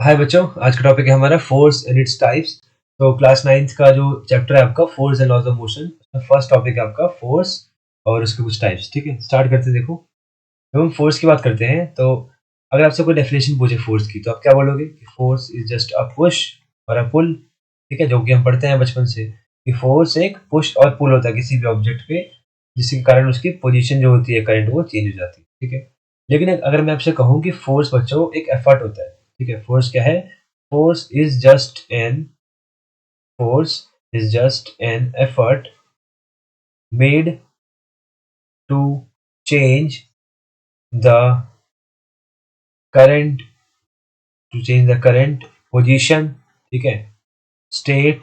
हाय बच्चों, आज का टॉपिक है हमारा फोर्स एंड इट्स टाइप्स। तो क्लास 9th का जो चैप्टर है आपका force and laws of motion, उसमें फर्स्ट टॉपिक है आपका फोर्स और उसके कुछ टाइप्स। ठीक है, स्टार्ट करते हैं। देखो, जब हम फोर्स की बात करते हैं तो अगर आपसे कोई डेफिनेशन पूछे फोर्स की, तो आप क्या बोलोगे कि force is just a push और अ पुल। ठीक है, जो कि हम पढ़ते हैं बचपन से कि फोर्स एक पुश और पुल होता है किसी भी ऑब्जेक्ट पे, जिसके कारण उसकी पोजीशन जो होती है करंट वो चेंज हो जाती है। ठीक है, लेकिन अगर मैं आपसे कहूँ कि फोर्स बच्चों एक एफर्ट होता है। ठीक है, फोर्स क्या है? Force is just an force is just an effort made to change the current position. ठीक है, स्टेट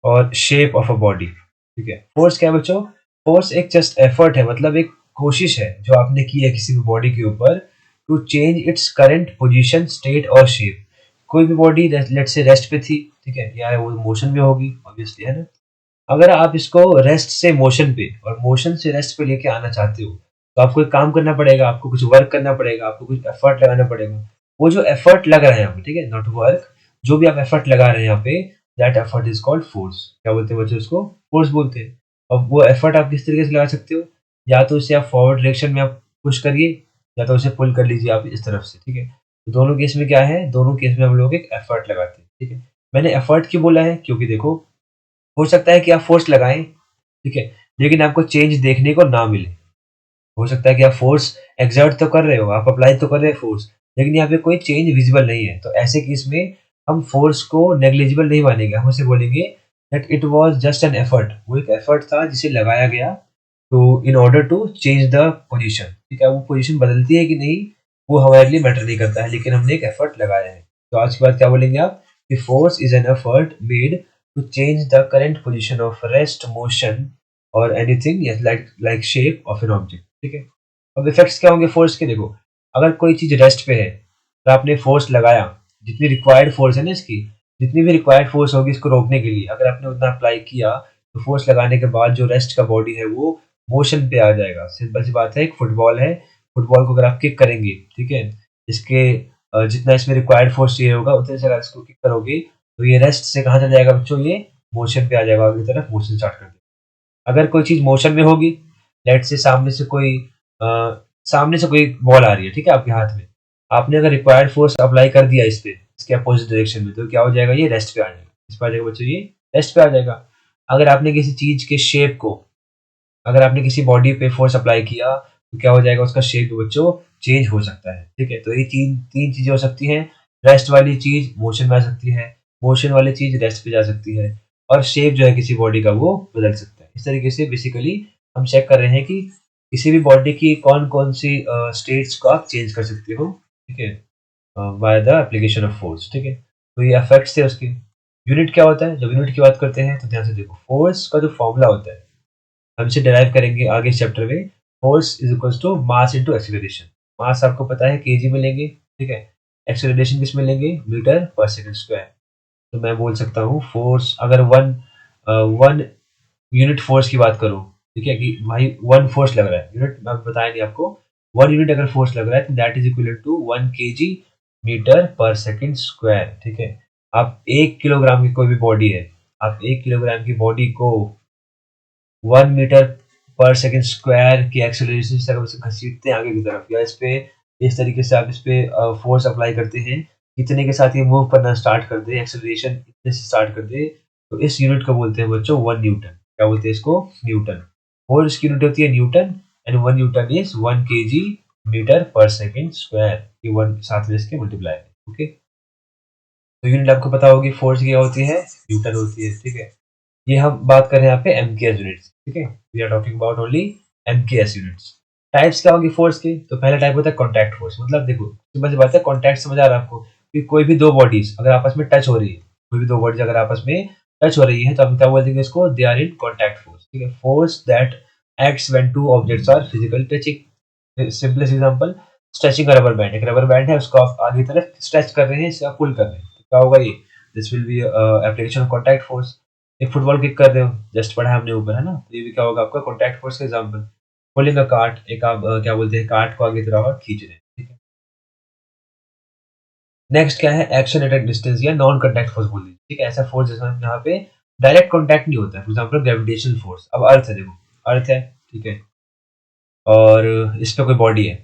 और शेप ऑफ अ बॉडी। ठीक है, फोर्स क्या है बच्चों? फोर्स एक जस्ट एफर्ट है, मतलब एक कोशिश है जो आपने की है किसी भी बॉडी के ऊपर to change its current position, state और शेप। कोई भी बॉडी लेट से रेस्ट पे थी, ठीक है, या वो मोशन में होगी ऑब्वियसली, है ना। अगर आप इसको रेस्ट से मोशन पे और मोशन से रेस्ट पे लेके आना चाहते हो, तो आपको एक काम करना पड़ेगा, आपको कुछ वर्क करना पड़ेगा, आपको कुछ एफर्ट लगाना पड़ेगा। वो जो एफर्ट लग रहा है यहाँ पे, ठीक है, नॉट वर्क, जो भी आप एफर्ट लगा रहे हैं यहाँ पे, that effort is called force. क्या बोलते हैं बच्चों? उसको फोर्स बोलते हैं। अब वो एफर्ट आप किस तरीके से लगा सकते हो? या तो इसे आप फॉरवर्ड डायरेक्शन में आप पुश करिए, या तो उसे पुल कर लीजिए आप इस तरफ से। ठीक है, तो दोनों केस में क्या है, दोनों केस में हम लोग एक एफर्ट लगाते हैं। ठीक है, मैंने एफर्ट क्यों बोला है? क्योंकि देखो, हो सकता है कि आप फोर्स लगाएं, ठीक है, लेकिन आपको चेंज देखने को ना मिले। हो सकता है कि आप फोर्स एक्सर्ट तो कर रहे हो, आप अप्लाई तो कर रहे हो फोर्स, लेकिन यहाँ पे कोई चेंज विजिबल नहीं है। तो ऐसे केस में हम फोर्स को नेग्लिजिबल नहीं मानेंगे, हम उसे बोलेंगे that it was just an effort. वो एक एफर्ट था जिसे लगाया गया तो in order to change the position. ठीक है, वो पोजीशन बदलती है कि नहीं वो हमारे लिए मैटर नहीं करता है, लेकिन हमने एक एफर्ट लगाया है। तो आज के बाद क्या बोलेंगे आप कि force is an effort made to change the current position of rest, motion और anything like shape of an object. ठीक है, अब इफेक्ट्स क्या होंगे फोर्स के? देखो, अगर कोई चीज रेस्ट पे है तो आपने फोर्स लगाया, जितनी रिक्वायर्ड फोर्स है ना इसकी, जितनी भी रिक्वायर्ड फोर्स होगी इसको रोकने के लिए, अगर आपने उतना अप्लाई किया, तो फोर्स लगाने के बाद जो रेस्ट का बॉडी है वो मोशन पे आ जाएगा। सिंपल सी बात है, एक फुटबॉल है, फुटबॉल को अगर आप किक करेंगे, ठीक है, इसके जितना इसमें रिक्वायर्ड फोर्स चाहिए होगा उतने से अगर इसको किक करोगे, तो ये रेस्ट से कहाँ चला जाएगा बच्चों? ये मोशन पे आ जाएगा, आगे की तरफ मोशन स्टार्ट कर देगा। अगर कोई चीज मोशन में होगी, लेट से सामने से कोई बॉल आ रही है, ठीक है, आपके हाथ में, आपने अगर रिक्वायर्ड फोर्स अप्लाई कर दिया इस पे, इसके अपोजिट डायरेक्शन में, तो क्या हो जाएगा? ये रेस्ट पे आ जाएगा। इस पे आ जाएगा बच्चों, ये रेस्ट पे आ जाएगा। अगर आपने किसी चीज के शेप को, अगर आपने किसी बॉडी पे फोर्स अप्लाई किया, तो क्या हो जाएगा? उसका शेप बच्चों चेंज हो सकता है। ठीक है, तो ये तीन तीन चीजें हो सकती हैं। रेस्ट वाली चीज मोशन में आ सकती है, मोशन वाली चीज रेस्ट पे जा सकती है, और शेप जो है किसी बॉडी का वो बदल सकता है। इस तरीके से बेसिकली हम चेक कर रहे हैं कि किसी भी बॉडी की कौन कौन सी स्टेट्स को आप चेंज कर सकते हो। ठीक है, by the application of force. ठीक है, तो ये इफेक्ट्स थे उसके। यूनिट क्या होता है? जब यूनिट की बात करते हैं तो ध्यान से देखो, फोर्स का जो फॉर्मूला होता है हम इसे डिराइव करेंगे आगे इस चैप्टर में। Force is equals to mass into acceleration. Mass आपको पता है केजी में लेंगे, ठीक है, एक्सीलरेशन किस में लेंगे? Metre per second square. तो मैं बोल सकता हूँ फोर्स, अगर वन यूनिट फोर्स की बात करूँ, ठीक है, कि भाई वन फोर्स लग रहा है, यूनिट मैं बताया नहीं आपको, वन यूनिट अगर फोर्स लग रहा है तो that is equal to 1 kg metre per second square. ठीक है, आप 1 किलोग्राम की कोई भी बॉडी है, आप 1 किलोग्राम की बॉडी को 1 मीटर पर सेकंड स्क्वायर की एक्सेलरेशन से अगर उसे घसीटते हैं आगे की तरफ, या इस पे इस तरीके से आप इस पे फोर्स अप्लाई करते हैं, इतने के साथ ये मूव करना स्टार्ट कर दे, एक्सेलरेशन इतने से स्टार्ट कर दे, तो इस यूनिट को बोलते हैं बच्चों 1 न्यूटन। क्या बोलते हैं इसको? न्यूटन। और इसकी यूनिट होती है newton, and 1 newton is 1 kg metre per second square. ये वन साथ में इसके मल्टीप्लाई है। ओके, तो यूनिट आपको पता होगी फोर्स की क्या होती है? न्यूटन होती है। ठीक है, ये हम बात कर रहे हैं यहाँ पे एमकेएस यूनिट्स। ठीक है, we are talking about only MKS units. Types क्या होंगी फोर्स के? तो पहला टाइप होता है कॉन्टैक्ट फोर्स। मतलब देखो, सिंपल सी बात है, कॉन्टैक्ट समझ आ रहा है आपको कि कोई भी दो बॉडीज अगर आपस में टच हो रही है, कोई भी दो बॉडीज अगर आपस में टच हो रही है, तो हम क्या बोल देंगे इसको? They are in contact force. ठीक है, force that acts when two objects are physical touching. Simplest example, stretching a rubber band. एक रबर बैंड है, उसको आप आगे की तरफ स्ट्रेच कर रहे हैं, इसका पुल कर रहे हैं, तो क्या होगा? ये this will be application of contact force. एक फुटबॉल किक कर रहे हो, जस्ट पढ़ा है हमने ऊपर, है ना, तो ये भी क्या होगा आपका? कॉन्टैक्ट फोर्स का एग्जांपल। पुलिंग अ कार्ट, एक आप क्या बोलते हैं, कार्ट को आगे की तरफ आप खींच रहे हैं। ठीक है, नेक्स्ट क्या है, एक्शन एट अ डिस्टेंस या नॉन कॉन्टैक्ट फोर्स बोल दीजिए, ठीक है। ऐसा फोर्स जैसा यहाँ पे डायरेक्ट कॉन्टैक्ट नहीं होता है, फॉर एग्जाम्पल ग्रेविटेशनल फोर्स। अब अर्थ है, देखो अर्थ है, ठीक है, और इस पे कोई बॉडी है,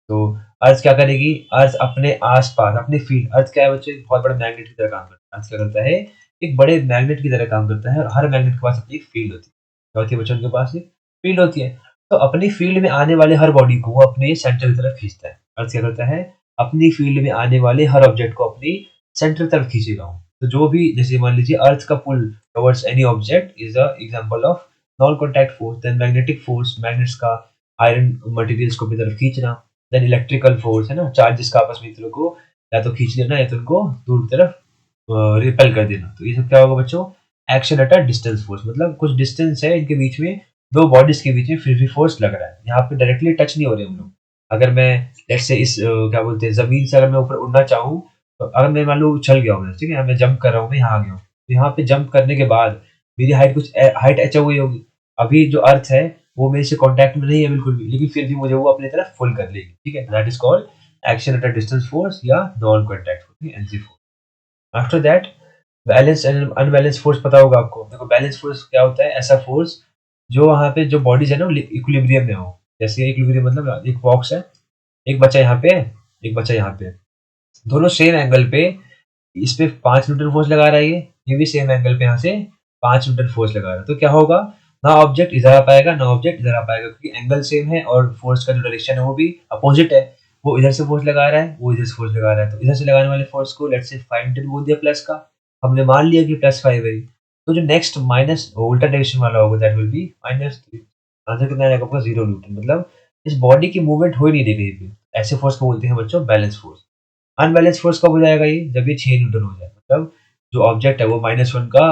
तो अर्थ क्या करेगी, अर्थ अपने आसपास अपने फील्ड, अर्थ क्या है बच्चे, बहुत बड़ा मैग्नेट की तरह काम करता है। अर्थ क्या करता है, एक बड़े मैग्नेट की तरह काम करता है, और हर मैग्नेट के पास अपनी एक फील्ड होती है। क्या होती है बच्चों, उनके पास एक फील्ड होती है। तो अपनी फील्ड में आने वाले हर बॉडी को वो अपने सेंटर की तरफ खींचता है। अर्थ क्या करता है, अपनी फील्ड में आने वाले हर ऑब्जेक्ट को अपनी सेंटर की तरफ खींचेगा वो। तो जो भी, जैसे मान लीजिए अर्थ का pull towards any object is a example of non contact force. Then magnetic force, magnets का आयरन मटेरियल्स को अपनी तरफ खींचना। देन इलेक्ट्रिकल फोर्स है ना, चार्जेस का आपस में एक दूसरे को या तो खींच लेना या तो उनको दूर की तरफ रिपेल कर देना। तो ये सब क्या होगा बच्चों, action at a distance force, मतलब कुछ डिस्टेंस है इनके बीच में, दो बॉडीज के बीच में, फिर भी फोर्स लग रहा है। यहाँ पे डायरेक्टली टच नहीं हो रहे हम लोग। अगर मैं लेट्स से इस क्या बोलते हैं, जमीन से अगर मैं ऊपर उड़ना चाहूँ, तो अगर मैं मान लो उछल गया हूँ, ठीक है, मैं जंप कर रहा हूँ, मैं यहाँ आ गया हूँ, तो यहाँ पे जंप करने के बाद मेरी हाइट कुछ हाइट अचीव हुई होगी। अभी जो अर्थ है वो मेरे से कांटेक्ट में नहीं है बिल्कुल भी, लेकिन फिर भी मुझे वो अपनी तरफ पुल कर लेगी, ठीक है। That is called action at a distance force या non contact force, NC force. After that balance and unbalance force पता होगा आपको। देखो बैलेंस फोर्स क्या होता है, ऐसा फोर्स जो वहाँ पे जो बॉडीज है ना इक्विलिब्रियम में हो। जैसे इक्विलिब्रियम मतलब एक बॉक्स है, एक बच्चा यहाँ पे है, एक बच्चा यहाँ पे है, दोनों सेम एंगल पे, इस पे 5 न्यूटन फोर्स लगा रहा है, ये भी सेम एंगल पे यहाँ से 5 न्यूटन फोर्स लगा रहा है। तो क्या होगा, ना ऑब्जेक्ट इधर आ पाएगा ना ऑब्जेक्ट इधर आ पाएगा, क्योंकि एंगल सेम है और फोर्स का जो डायरेक्शन है वो भी अपोजिट है। वो इधर से फोर्स लगा रहा है, वो इधर से फोर्स लगा रहा है, तो इधर से लगाने वाले फोर्स को लेट्स से 5 न्यूटन बोल दिया प्लस का, हमने मान लिया कि +5 है। तो जो नेक्स्ट माइनस उल्टा डायरेक्शन वाला होगा दैट विल बी -3। आंसर कितना आएगा आपका, 0 न्यूटन, मतलब इस बॉडी की मूवमेंट हो ही नहीं रही कहीं पे। ऐसे फोर्स को बोलते हैं बच्चों बैलेंस फोर्स। अनबैलेंस फोर्स कब हो जाएगा ये, जब ये 6 न्यूटन हो जाए, मतलब जो ऑब्जेक्ट है वो -1 का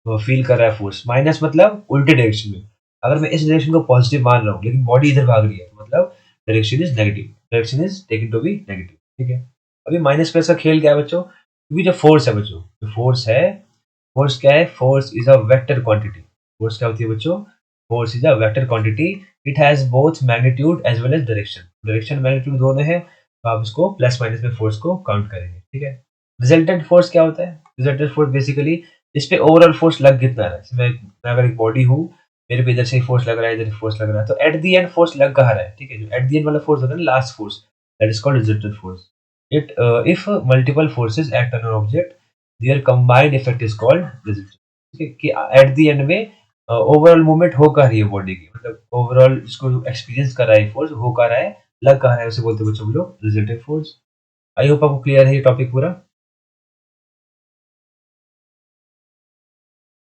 फील कर रहा है फोर्स, माइनस मतलब उल्टे डायरेक्शन में। अगर मैं इस डायरेक्शन को पॉजिटिव मान रहा हूँ लेकिन बॉडी इधर भाग रही है, तो मतलब direction is negative, direction is taken to be negative, ठीक है। अभी माइनस प्लस का खेल क्या है बच्चों, क्योंकि जो फोर्स है बच्चों, जो फोर्स है, फोर्स क्या है, force is a vector quantity. फोर्स क्या होती है बच्चों, force is a vector quantity. It has both magnitude as well as direction, direction magnitude दोनों है, तो आप इसको प्लस माइनस में फोर्स को काउंट करेंगे, ठीक है। रिजल्टेंट फोर्स क्या होता है, रिजल्टेंट फोर्स बेसिकली इस पे ओवरऑल फोर्स लग कितना रहा है। मैं अगर एक बॉडी हूँ, मेरे पे इधर से फोर्स लग रहा है, इधर फोर्स लग रहा है, तो एट द एंड फोर्स लग कहाँ रहा है, ठीक है। जो एट द एंड वाला फोर्स होता है ना, last force, that is called resultant force. It if multiple forces act on an object, their combined effect is called resultant, ठीक है। कि एट द एंड में ओवरऑल मूवमेंट हो कर रही है बॉडी की, मतलब ओवरऑल इसको एक्सपीरियंस कर रहा है फोर्स, हो कर रहा है, लग कहाँ रहा है, उसे बोलते हैं बच्चों हम लोग रिजल्टेंट फोर्स। आई होप आपको क्लियर है ये टॉपिक पूरा।